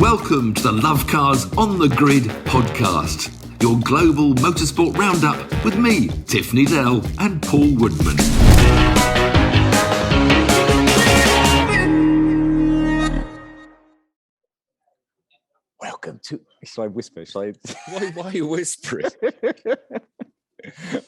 Welcome to the Lovecars on the Grid podcast, your global motorsport roundup with me, Tiff Needell, and Paul Woodman. Welcome to... Shall I whisper? Why are you whispering?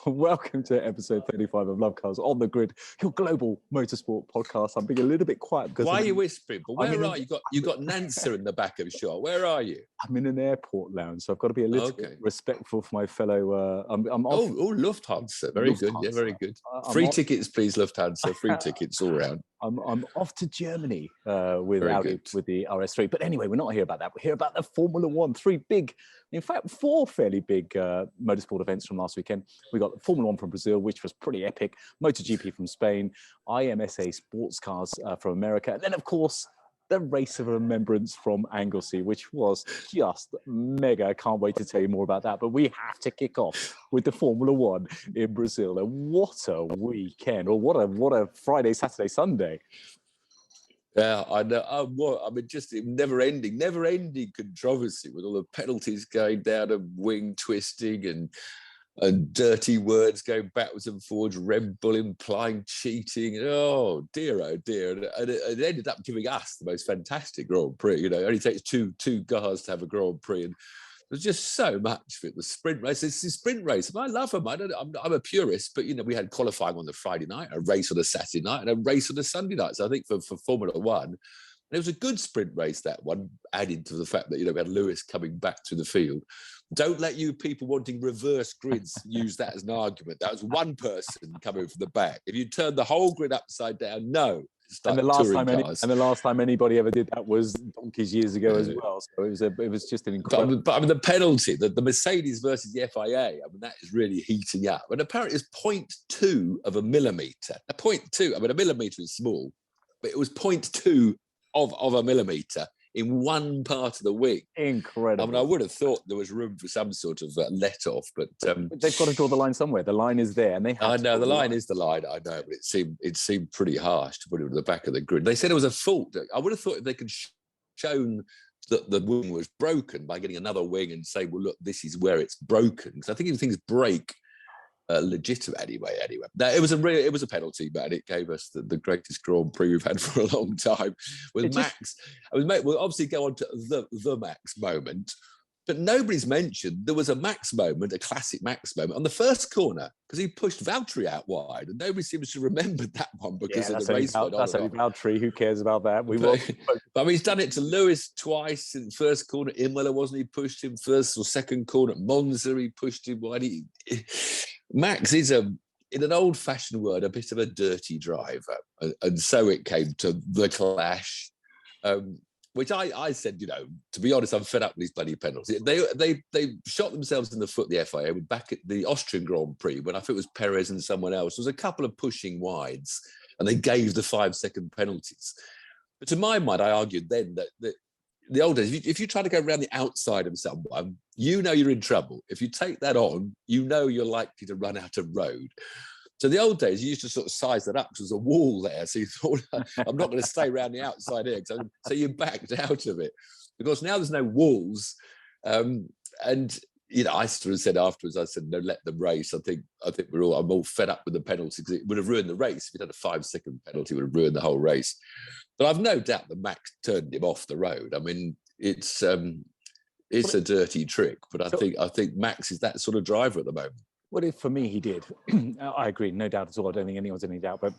Welcome to episode 35 of Lovecars on the Grid, your global motorsport podcast. I'm being a little bit quiet because... Why are you whispering? But where are you? You got Nansa in the back of the shot. Where are you? I'm in an airport lounge, so I've got to be a little bit respectful for my fellow... I'm off. Lufthansa. Very Lufthansa. good. Yeah, very good. Free tickets, please, Lufthansa. Free tickets all round. I'm off to Germany with the RS3. But anyway, we're not here about that. We're here about the Formula One. Four fairly big motorsport events from last weekend. We got Formula One from Brazil, which was pretty epic. Moto GP from Spain. IMSA sports cars from America. And then, of course, the Race of Remembrance from Anglesey, which was just mega. I can't wait to tell you more about that. But we have to kick off with the Formula One in Brazil. And what a weekend, or what a Friday, Saturday, Sunday. Yeah, I know. Just never-ending controversy with all the penalties going down and wing twisting and dirty words going backwards and forwards, Red Bull implying cheating. Oh dear. And it ended up giving us the most fantastic Grand Prix. You know, it only takes two cars to have a Grand Prix. And there's just so much of it. The sprint race, it's the sprint race. I love them. I'm a purist, but, you know, we had qualifying on the Friday night, a race on the Saturday night, and a race on the Sunday night. So I think for Formula One, and it was a good sprint race, that one, added to the fact that, you know, we had Lewis coming back to the field. Don't let you people wanting reverse grids use that as an argument. That was one person coming from the back. If you turn the whole grid upside down, no. And the last time anybody ever did that was donkeys years ago as well. So it was just an incredible. But the penalty, the Mercedes versus the FIA, that is really heating up. And apparently it's 0.2 of a millimetre. A 0.2. A millimetre is small, but it was 0.2 of a millimetre in one part of the wing. Incredible. I would have thought there was room for some sort of let off, but they've got to draw the line somewhere. The line is there, and they have. I know the line is the line. I know, but it seemed pretty harsh to put it at the back of the grid. They said it was a fault. I would have thought if they could shown that the wing was broken by getting another wing and say, well, look, this is where it's broken. Because I think if things break. Legitimate anyway. No, it was a penalty, but it gave us the greatest Grand Prix we've had for a long time with Max. We'll obviously go on to the Max moment, but nobody's mentioned there was a Max moment, a classic Max moment on the first corner because he pushed Valtteri out wide, and nobody seems to remember that one because of the race. That's only Valtteri. Who cares about that? But he's done it to Lewis twice in the first corner. Imola, wasn't he? Pushed him first or second corner. Monza, he pushed him wide. Max is, in an old-fashioned word, a bit of a dirty driver. And so it came to the clash, which I said, you know, to be honest, I'm fed up with these bloody penalties. They shot themselves in the foot, the FIA, back at the Austrian Grand Prix, when I think it was Perez and someone else. There was a couple of pushing wides, and they gave the 5-second penalties. But to my mind, I argued then that the old days, if you try to go around the outside of someone, you know you're in trouble. If you take that on, you know you're likely to run out of road. So the old days, you used to sort of size that up because there was a wall there. So you thought, I'm not going to stay around the outside here. So you backed out of it. Because now there's no walls. And, you know, I sort of said afterwards, I said, no, let them race. I think I'm all fed up with the penalty because it would have ruined the race. If you'd had a 5-second penalty, it would have ruined the whole race. But I've no doubt that Max turned him off the road. I mean, it's a dirty trick, but I think Max is that sort of driver at the moment. Well, for me, he did. I agree, no doubt at all. I don't think anyone's in any doubt. But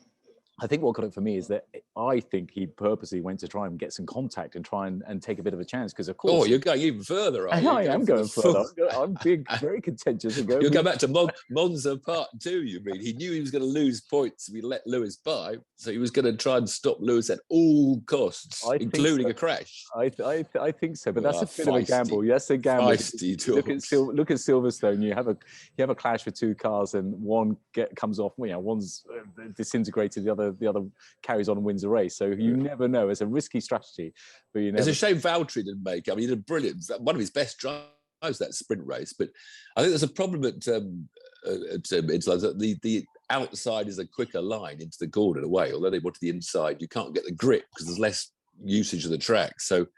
I think what got it for me is that I think he purposely went to try and get some contact and try and take a bit of a chance because, of course... Oh, you're going even further, aren't you? I am going further. I'm being very contentious. You'll go back to Monza Part 2, you mean. He knew he was going to lose points if he let Lewis by, so he was going to try and stop Lewis at all costs, including a crash. I think so, but that's a bit of a gamble. Yes, a gamble. Look at Silverstone. You have a clash with two cars and one comes off, you know, one's disintegrated, the other carries on and wins a race. So you never know. It's a risky strategy, but you never. It's a shame Valtteri didn't make it. I mean, he did brilliant. One of his best drives, that sprint race. But I think there's a problem at the outside is a quicker line into the corner away. Although they wanted the inside, you can't get the grip because there's less usage of the track. So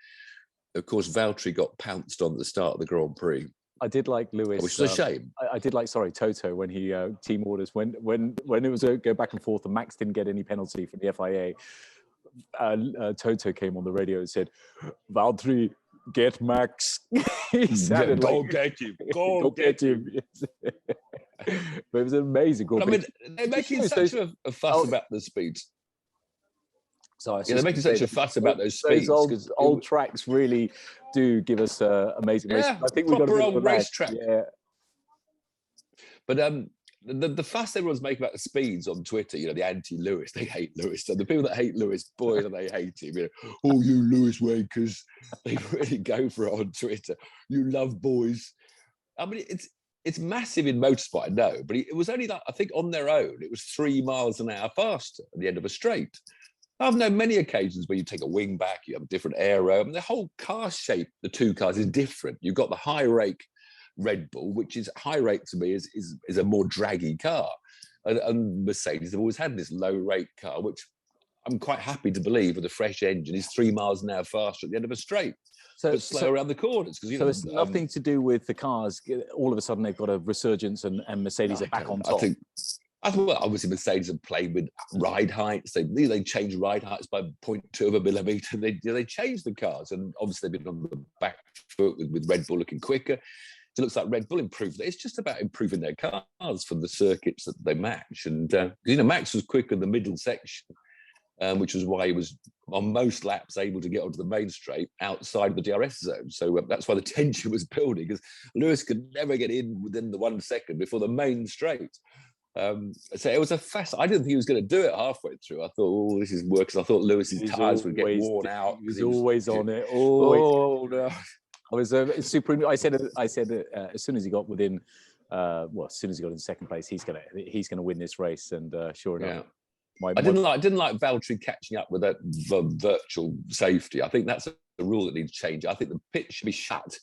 of course, Valtteri got pounced on at the start of the Grand Prix. I did like Lewis, which is a shame. I did like, Toto, when he team orders, when it was a go back and forth and Max didn't get any penalty from the FIA. Toto came on the radio and said, "Valtteri, get Max." He sounded go like, get him, go get him. But it was an amazing. I mean, they're making such a fuss about the speeds. So they're making such a fuss about those speeds. Those old tracks really do give us amazing races. Yeah, I think we've got a bit of a racetrack. Yeah. But the fuss everyone's making about the speeds on Twitter, the anti-Lewis, they hate Lewis. So the people that hate Lewis, boy, do they hate him. Oh, you Lewis wankers. They really go for it on Twitter. You love boys. I mean, it's massive in motorsport, I know, but it was only like, I think on their own, it was 3 miles an hour faster at the end of a straight. I've known many occasions where you take a wing back, you have a different aero, and the whole car shape, the two cars, is different. You've got the high rake Red Bull, which is high rake to me is a more draggy car. And Mercedes have always had this low rake car, which I'm quite happy to believe with a fresh engine is 3 miles an hour faster at the end of a straight. But slow around the corners. So it's nothing to do with the cars. All of a sudden they've got a resurgence and Mercedes are back on top. I thought, well, obviously Mercedes have played with ride heights. They changed ride heights by 0.2 of a millimetre. They changed the cars, and obviously they've been on the back foot with Red Bull looking quicker. It looks like Red Bull improved. It's just about improving their cars for the circuits that they match. And Max was quick in the middle section, which was why he was on most laps able to get onto the main straight outside the DRS zone. So that's why the tension was building, because Lewis could never get in within the 1 second before the main straight. So it was I didn't think he was going to do it halfway through. I thought, oh, this is work, because I thought Lewis's tyres would get worn out. He was always on it. Always. Oh no! I was super. I said as soon as he got within, as soon as he got in second place, he's gonna win this race. And sure enough, I didn't like Valtteri catching up with that virtual safety. I think that's a rule that needs to change. I think the pit should be shut.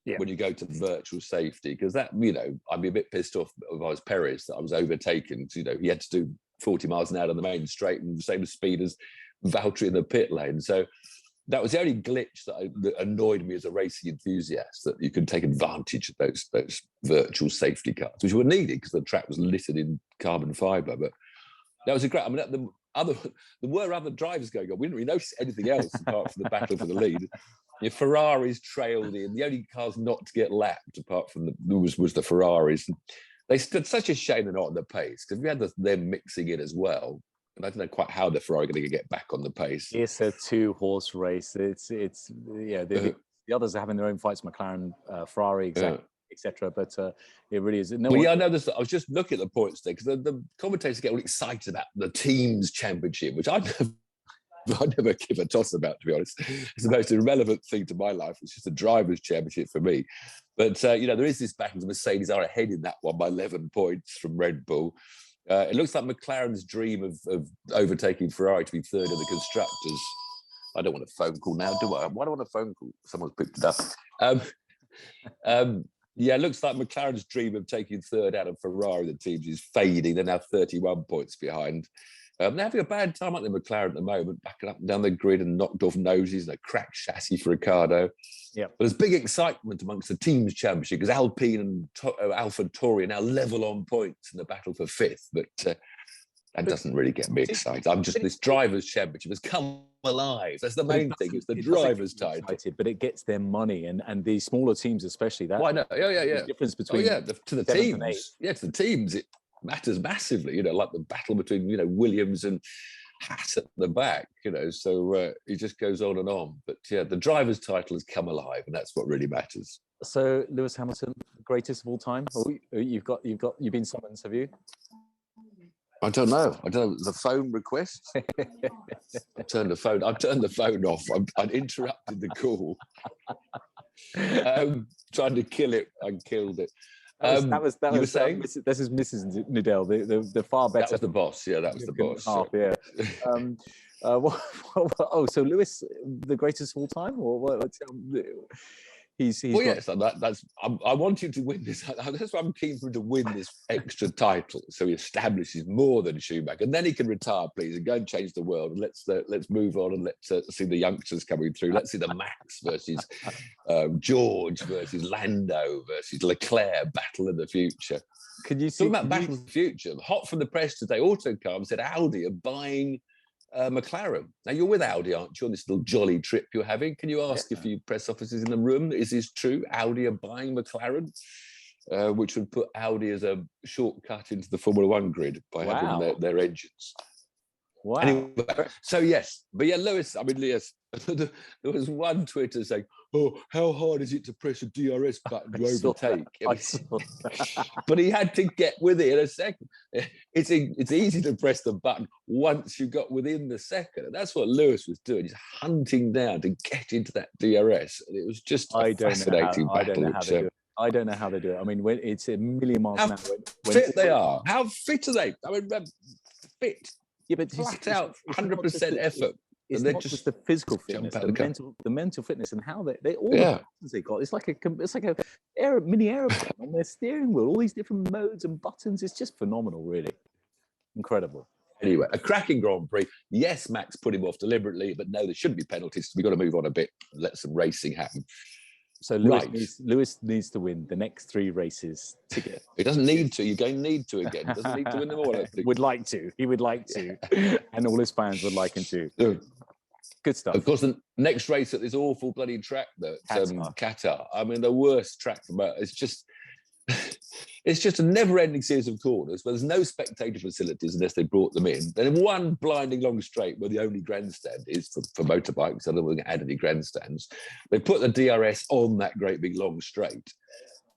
Yeah. When you go to virtual safety, because that, I'd be a bit pissed off if I was Perez that I was overtaken. He had to do 40 miles an hour on the main straight and the same speed as Valtteri in the pit lane. So that was the only glitch that annoyed me as a racing enthusiast, that you could take advantage of those virtual safety cars, which were needed because the track was littered in carbon fibre. But that was a great. I mean, there were other drivers going on. We didn't really notice anything else apart from the battle for the lead. Ferraris trailed in. The only cars not to get lapped apart from was the Ferraris. They stood such a shame they're not on the pace, because we had them mixing in as well. And I don't know quite how the Ferrari are going to get back on the pace. It's a 2-horse race. The others are having their own fights. McLaren, Ferrari, etc. But it really is. I know this. I was just looking at the points there, because the commentators get all excited about the teams championship, which I never give a toss about, to be honest. It's the most irrelevant thing to my life. It's just a driver's championship for me. But, there is this battle. The Mercedes are ahead in that one by 11 points from Red Bull. It looks like McLaren's dream of overtaking Ferrari to be third in the constructors. I don't want a phone call now, do I? Why do I want a phone call? Someone's picked it up. It looks like McLaren's dream of taking third out of Ferrari, the teams, is fading. They're now 31 points behind. They're having a bad time at the McLaren at the moment, backing up and down the grid and knocked off noses and a cracked chassis for Ricciardo. Yeah, but there's big excitement amongst the teams championship, because Alpine and AlphaTauri are now level on points in the battle for fifth. But that doesn't really get me excited. This drivers' championship has come alive. That's the main thing. It's the drivers' title. But it gets them money, and the smaller teams especially. That. Well, I know. Yeah. The difference between to the teams. Yeah, to the teams, it matters massively. Like the battle between Williams and Haas at the back. So it just goes on and on. But the drivers' title has come alive, and that's what really matters. So Lewis Hamilton, greatest of all time. You've been summoned, have you? I don't know. The phone request. I've turned the phone off. I'd interrupted the call. Trying to kill it. I killed it. That was you were saying? This is Mrs. Needell, the far better. That was the boss. Yeah, that was the boss. Half, yeah. So Lewis, the greatest of all time, or what? I want you to win this. That's why I'm keen for him to win this extra title, so he establishes more than Schumacher, and then he can retire, please, and go and change the world. And let's move on, and let's see the youngsters coming through. Let's see the Max versus George versus Lando versus Leclerc battle of the future. Could you see about battle of the future? Hot from the press today, Autocar said Audi are buying McLaren. Now, you're with Audi, aren't you, on this little jolly trip you're having? Can you ask a few press officers in the room, is this true? Audi are buying McLaren, which would put Audi as a shortcut into the Formula One grid by having their engines. Wow. Anyway, so yes, but yeah, Lewis, I mean, yes, there was one Twitter saying, "Oh, how hard is it to press a DRS button to overtake?" But he had to get with it in a second. It's easy to press the button once you got within the second, and that's what Lewis was doing. He's hunting down to get into that DRS, and it was just a fascinating battle. I don't know how they do it. I mean, when it's a million miles an hour. How fit they are. How fit are they? I mean, fit. Yeah, but flat out, 100% effort. It's not just the physical fitness, the mental fitness, and how they all the buttons they got. It's like a mini aeroplane on their steering wheel. All these different modes and buttons. It's just phenomenal, really, incredible. Anyway, a cracking Grand Prix. Yes, Max put him off deliberately, but no, there shouldn't be penalties. We've got to move on a bit and let some racing happen. So Lewis needs to win the next 3 races to get. He doesn't need to. You're going to need to again. He doesn't need to win them all. He would like to, and all his fans would like him to. Good stuff. Of course, the next race at this awful bloody track, Qatar. I mean, the worst track from it's just a never-ending series of corners where there's no spectator facilities unless they brought them in. Then one blinding long straight where the only grandstand is for motorbikes. I don't want to add any grandstands. They put the DRS on that great big long straight.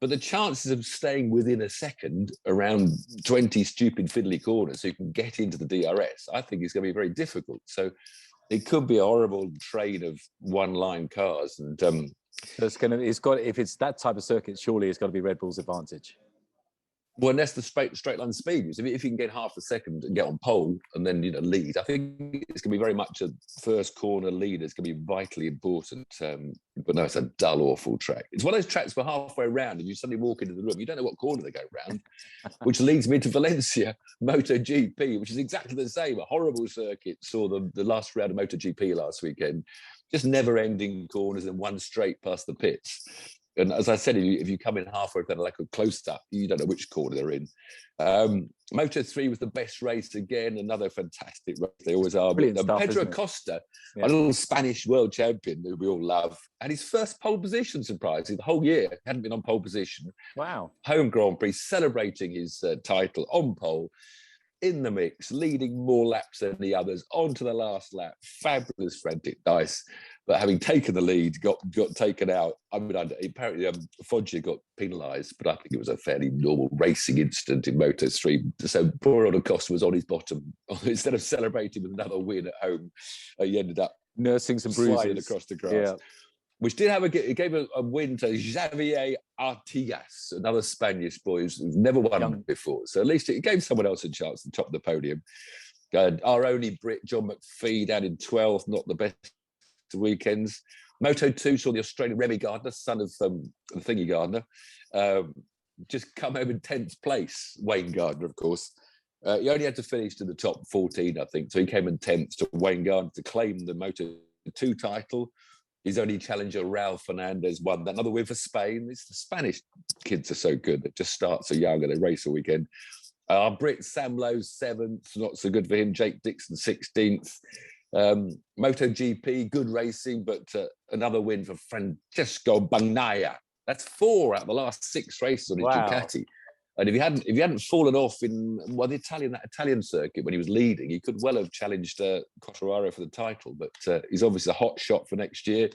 But the chances of staying within a second around 20 stupid fiddly corners so you can get into the DRS, I think is going to be very difficult. So it could be a horrible train of one-line cars. And if it's that type of circuit, surely it's got to be Red Bull's advantage. Well, and that's the straight line speed. If you can get half a second and get on pole and then lead, I think it's going to be very much a first corner lead. It's going to be vitally important. But no, it's a dull, awful track. It's one of those tracks where halfway around and you suddenly walk into the room, you don't know what corner they go round, which leads me to Valencia, Moto GP, which is exactly the same. A horrible circuit. Saw the last round of Moto GP last weekend. Just never-ending corners and one straight past the pits. And as I said, if you come in halfway, kind of like a close-up, you don't know which corner they're in. Moto 3 was the best race again, another fantastic race. They always are. Pedro Acosta, a little Spanish world champion who we all love, and his first pole position, surprisingly, the whole year, hadn't been on pole position. Wow. Home Grand Prix, celebrating his title on pole, in the mix, leading more laps than the others, on to the last lap. Fabulous, frantic, nice. But having taken the lead, got taken out. I mean, apparently Foggia got penalised, but I think it was a fairly normal racing incident in Moto 3. So poor old Acosta was on his bottom. Instead of celebrating with another win at home, he ended up nursing some bruises across the grass. Yeah. Which did it gave a win to Xavier Artigas, another Spanish boy who's never won before. So at least it gave someone else a chance to top the podium. Our only Brit, John McPhee, down in 12th, not the best weekends. Moto 2 saw the Australian Remy Gardner, son of the Thingy Gardner, just come home in 10th place. Wayne Gardner, of course. He only had to finish to the top 14, I think. So he came in 10th to Wayne Gardner to claim the Moto 2 title. His only challenger, Raul Fernandez, won that. Another win for Spain. The Spanish kids are so good. They just start so young and they race all weekend. Our Brit, Sam Lowe, 7th. Not so good for him. Jake Dixon, 16th. Moto GP, good racing, but another win for Francesco Bagnaia. That's 4 out of the last 6 races on his Ducati. And if he hadn't fallen off in that Italian circuit when he was leading, he could well have challenged Quartararo for the title. But he's obviously a hot shot for next year.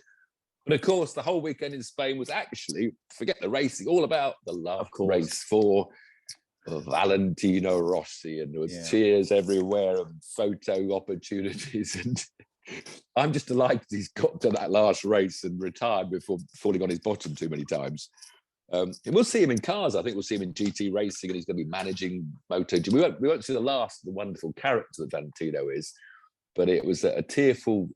But of course, the whole weekend in Spain was actually, forget the racing, all about the love race for Valentino Rossi, and there was tears everywhere and photo opportunities. And I'm just delighted he's got to that last race and retired before falling on his bottom too many times. And we'll see him in cars. I think we'll see him in GT racing, and he's going to be managing Moto GP. We won't see the last of the wonderful character that Valentino is, but it was a tearful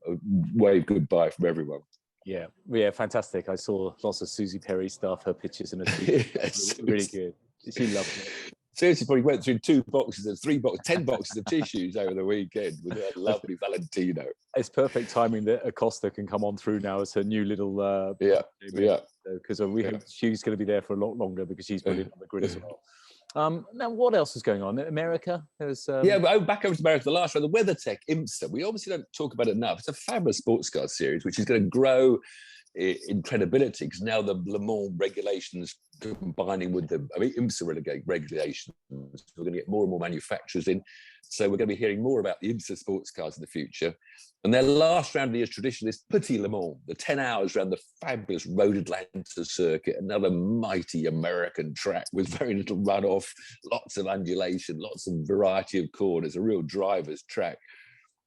wave goodbye from everyone. Yeah, fantastic. I saw lots of Susie Perry stuff, her pictures and her Yes. really good. She loved it. Seriously, probably went through 10 boxes of tissues over the weekend with a lovely Valentino. It's perfect timing that Acosta can come on through now as her new little because she's going to be there for a lot longer because she's brilliant on the grid as well. Now, what else is going on in America? There's but back over to America, the last round, the WeatherTech IMSA. We obviously don't talk about it enough. It's a fabulous sports car series which is going to grow in credibility because now the Le Mans regulations combining with the IMSA regulations, we're going to get more and more manufacturers in. So we're going to be hearing more about the IMSA sports cars in the future. And their last round of the year's tradition is Petit Le Mans, the 10 hours around the fabulous Road Atlanta circuit, another mighty American track with very little runoff, lots of undulation, lots of variety of corners, a real driver's track.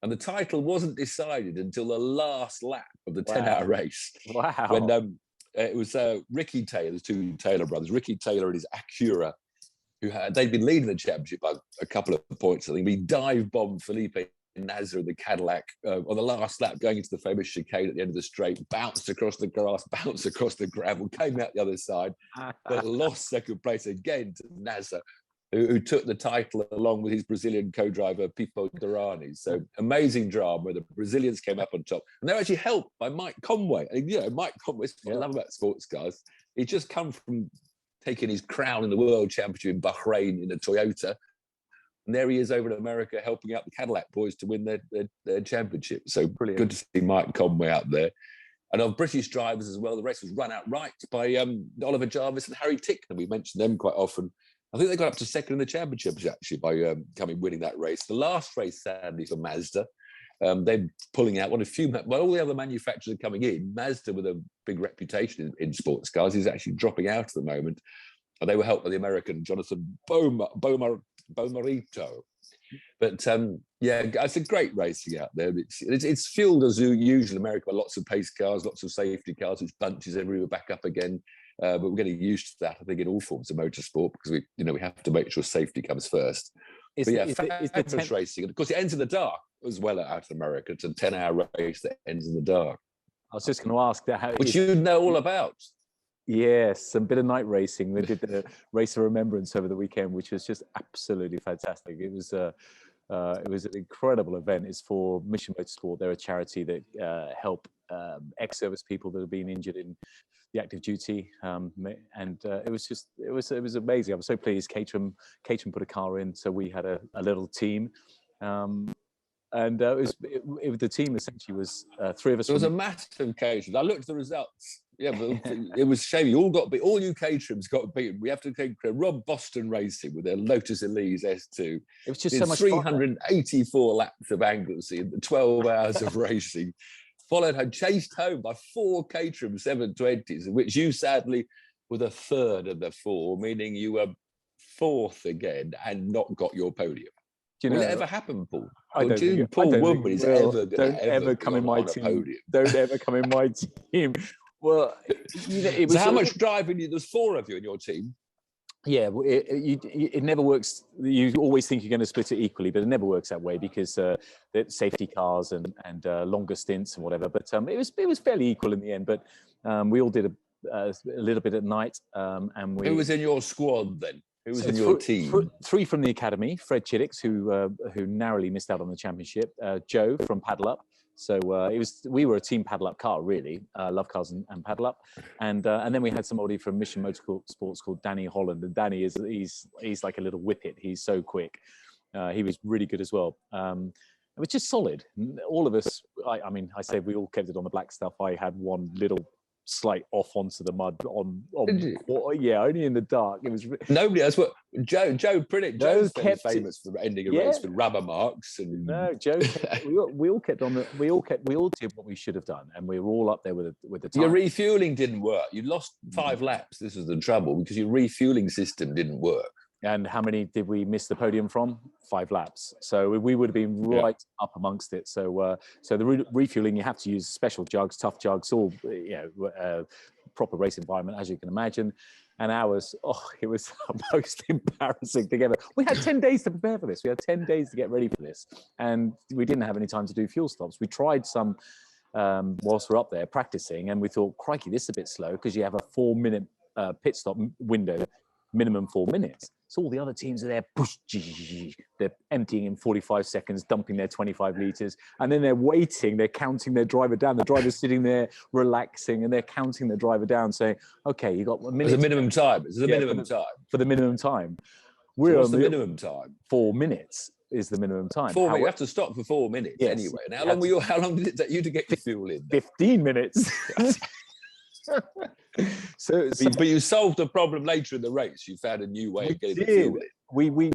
And the title wasn't decided until the last lap of the 10-hour race. Wow. When it was Ricky Taylor, the two Taylor brothers, Ricky Taylor and his Acura, they'd been leading the championship by a couple of points. I think he dive-bombed Felipe Nasr in the Cadillac on the last lap, going into the famous chicane at the end of the straight, bounced across the grass, bounced across the gravel, came out the other side, but lost second place again to Nasr, who took the title along with his Brazilian co-driver, Pipo Derani. So amazing drama where the Brazilians came up on top. And they're actually helped by Mike Conway. And, Mike Conway's what I love about sports cars. He's just come from taking his crown in the World Championship in Bahrain in a Toyota. And there he is over in America helping out the Cadillac boys to win their championship. So brilliant. Good to see Mike Conway out there. And of British drivers as well, the race was run outright by Oliver Jarvis and Harry Tickner. We mention them quite often. I think they got up to second in the championships actually by winning that race. The last race, sadly, for Mazda, they're pulling out all the other manufacturers are coming in. Mazda, with a big reputation in sports cars, is actually dropping out at the moment. And they were helped by the American Jonathan Beaumarito. But it's a great racing out there. It's fueled as usual in America by lots of pace cars, lots of safety cars, which bunches everywhere back up again. But we're getting used to that, I think, in all forms of motorsport because we have to make sure safety comes first. Fabulous racing. And of course, it ends in the dark as well out in America. It's a 10-hour race that ends in the dark. I was just going to ask that. Which you know all about. Yes, a bit of night racing. They did the Race of Remembrance over the weekend, which was just absolutely fantastic. It was an incredible event. It's for Mission Motorsport. They're a charity that help ex-service people that have been injured in the active duty, and it was amazing. I was so pleased. Caterham put a car in, so we had a little team, and the team essentially was three of us. It was a massive Caterham. I looked at the results. Yeah, but it was a shame. All you Caterhams got beaten. We have to thank Rob Boston Racing with their Lotus Elise S2. It was just so much 384 laps of Anglesey in the 12 hours of racing. Followed her, chased home by 4 Caterham 720s, of which you sadly were the third of the 4, meaning you were 4th again and not got your podium. Will it ever happen, Paul? Paul Woodman is ever going to ever come in my team. Podium. Don't ever come in my team. Well, it was. So how much driving? There's 4 of you in your team. Yeah, it never works. You always think you're going to split it equally, but it never works that way because safety cars and longer stints and whatever. But it was fairly equal in the end. But we all did a little bit at night. And who was in your squad then? Who was in your team? 3 from the academy: Fred Chiddicks, who narrowly missed out on the championship. Joe from Paddle Up. So we were a team Paddle Up car, really, Lovecars and Paddle Up, and then we had somebody from Mission Motorsports called Danny Holland, and Danny he's like a little whippet. He's so quick. He was really good as well. It was just solid. All of us. I say we all kept it on the black stuff. I had one little slight off onto the mud only in the dark. It was nobody else. What Joe Joe's famous for ending a race with rubber marks. And no, Joe. we all did what we should have done, and we were all up there with the time. Your refueling didn't work. You lost 5 laps. This was the trouble because your refueling system didn't work. And how many did we miss the podium from? 5 laps. So we would have been right up amongst it. So the refueling, you have to use special jugs, tough jugs, all proper race environment, as you can imagine. And ours, it was the most embarrassing thing ever. We had 10 days to prepare for this. We had 10 days to get ready for this. And we didn't have any time to do fuel stops. We tried some whilst we're up there practicing, and we thought, crikey, this is a bit slow because you have a 4-minute pit stop window, minimum 4 minutes. So all the other teams are there, they're emptying in 45 seconds, dumping their 25 litres, and then they're waiting, they're counting their driver down. The driver's sitting there relaxing, and they're counting the driver down, saying, okay, you got a minute. There's a minimum time. There's a minimum time. For the minimum time. So what's the minimum time? 4 minutes is the minimum time. You have to stop for 4 minutes anyway. And how long did it take you to get your fuel in? 15 minutes. But you solved the problem later in the race. You found a new way of getting the fuel in. We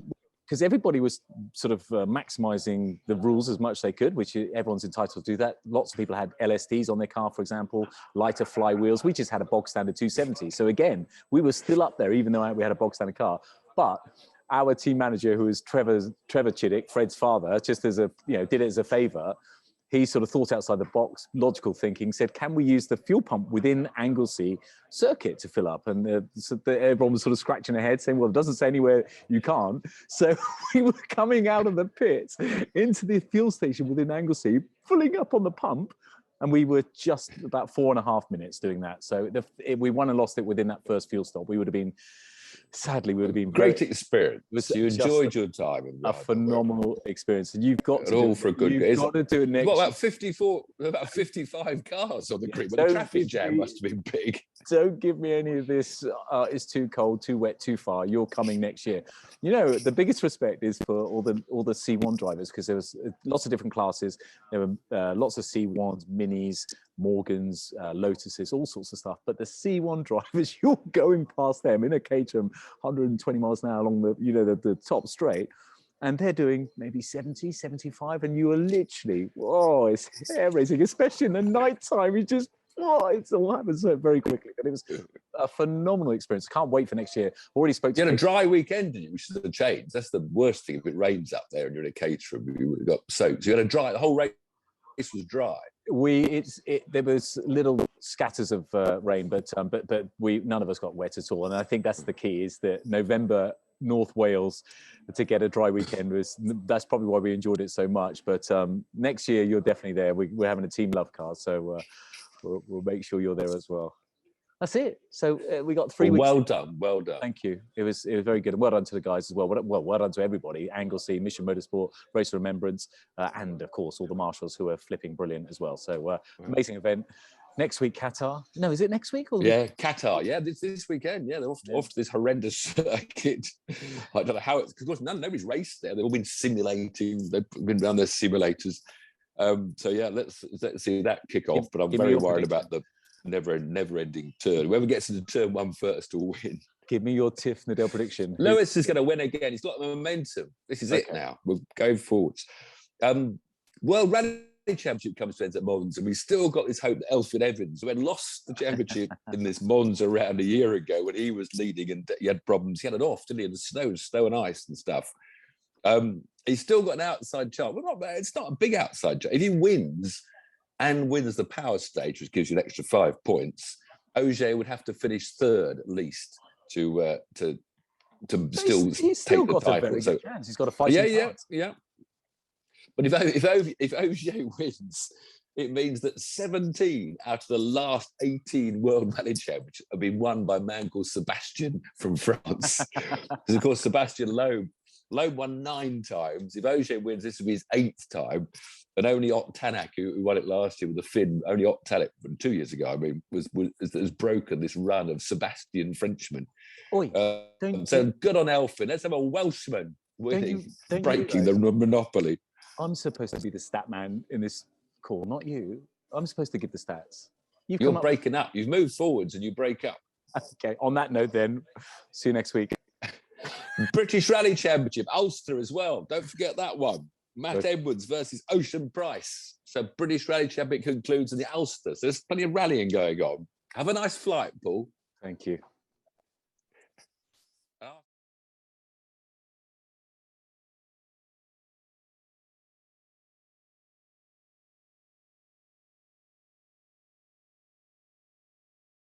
because everybody was sort of maximising the rules as much as they could, which everyone's entitled to do that. Lots of people had LSDs on their car, for example, lighter flywheels. We just had a bog standard 270. So again, we were still up there, even though we had a bog standard car. But our team manager, who is Trevor Chiddick, Fred's father, just as did it as a favour. He sort of thought outside the box, logical thinking, said, can we use the fuel pump within Anglesey circuit to fill up? And everyone was sort of scratching their head saying, well, it doesn't say anywhere you can't. So we were coming out of the pits into the fuel station within Anglesey, filling up on the pump. And we were just about 4.5 minutes doing that. So we won and lost it within that first fuel stop. We would have been... Sadly, we would have been great experience. You enjoyed your time. A phenomenal experience, and you've got to all for a good. You've got to do it next. What about 55 cars on the grid? But the traffic jam must have been big. Don't give me any of this. It's too cold, too wet, too far. You're coming next year. You know, the biggest respect is for all the C1 drivers, because there was lots of different classes. There were lots of C1s, Minis, Morgans, Lotuses, all sorts of stuff. But the C1 drivers, you're going past them in a Caterham, 120 miles an hour along the top straight, and they're doing maybe 70, 75, and you are literally, it's hair raising, especially in the night time. You just, it's all happens so very quickly. But it was a phenomenal experience. Can't wait for next year. Already spoke to you. Had a dry weekend, didn't you? Which is the change. That's the worst thing if it rains up there and you're in a Caterham. You got soaked. So you had a dry. The whole race was dry. There was little scatters of rain, but none of us got wet at all. And I think that's the key, is that November, North Wales, to get a dry weekend that's probably why we enjoyed it so much. But next year you're definitely there. We're having a team Lovecars, so we'll make sure you're there as well. That's it. So we got 3 weeks. Well done. Thank you. It was very good. And well done to the guys as well. Well done to everybody. Anglesey, Mission Motorsport, Race of Remembrance, and of course all the marshals who are flipping brilliant as well. So amazing event. Next week, Qatar. No, is it next week? Qatar. Yeah, this weekend. Yeah, they're off to this horrendous circuit. I don't know how it's, because nobody's raced there. They've all been simulating. They've been around their simulators. So yeah, let's see that kick off. But I'm very worried about the never-ending turn. Whoever gets into turn 1 first will win. Give me your Tiff Needell prediction. Lewis is going to win again. He's got the momentum. This is it now. We're going forwards. World Rally Championship comes to end at Monza, and we still got this hope that Elfyn Evans, who had lost the championship in this Monza around a year ago when he was leading and he had problems. He had it off, didn't he? In the snow and ice and stuff. He's still got an outside chance. Well, it's not a big outside chance. If he wins the power stage, which gives you an extra 5 points, Ogier would have to finish third at least to still take the title. Good chance. He's got a fighting chance. Yeah. But if Ogier wins, it means that 17 out of the last 18 World Rally Championships have been won by a man called Sebastian from France. Because of course Sebastian Loeb won 9 times. If Ogier wins, this will be his 8th time. And only Ott Tanak, who won it last year with the Finn, only Ott Tanak 2 years ago, I mean, has broken this run of Sebastian Frenchmen. So good on Elfyn. Let's have a Welshman winning, breaking the monopoly. I'm supposed to be the stat man in this call, not you. I'm supposed to give the stats. You're breaking up. You've moved forwards and you break up. Okay, on that note then, see you next week. British Rally Championship, Ulster as well. Don't forget that one. Matt Edwards versus Ocean Price. So British Rally Championship concludes in the Ulster. So there's plenty of rallying going on. Have a nice flight, Paul. Thank you.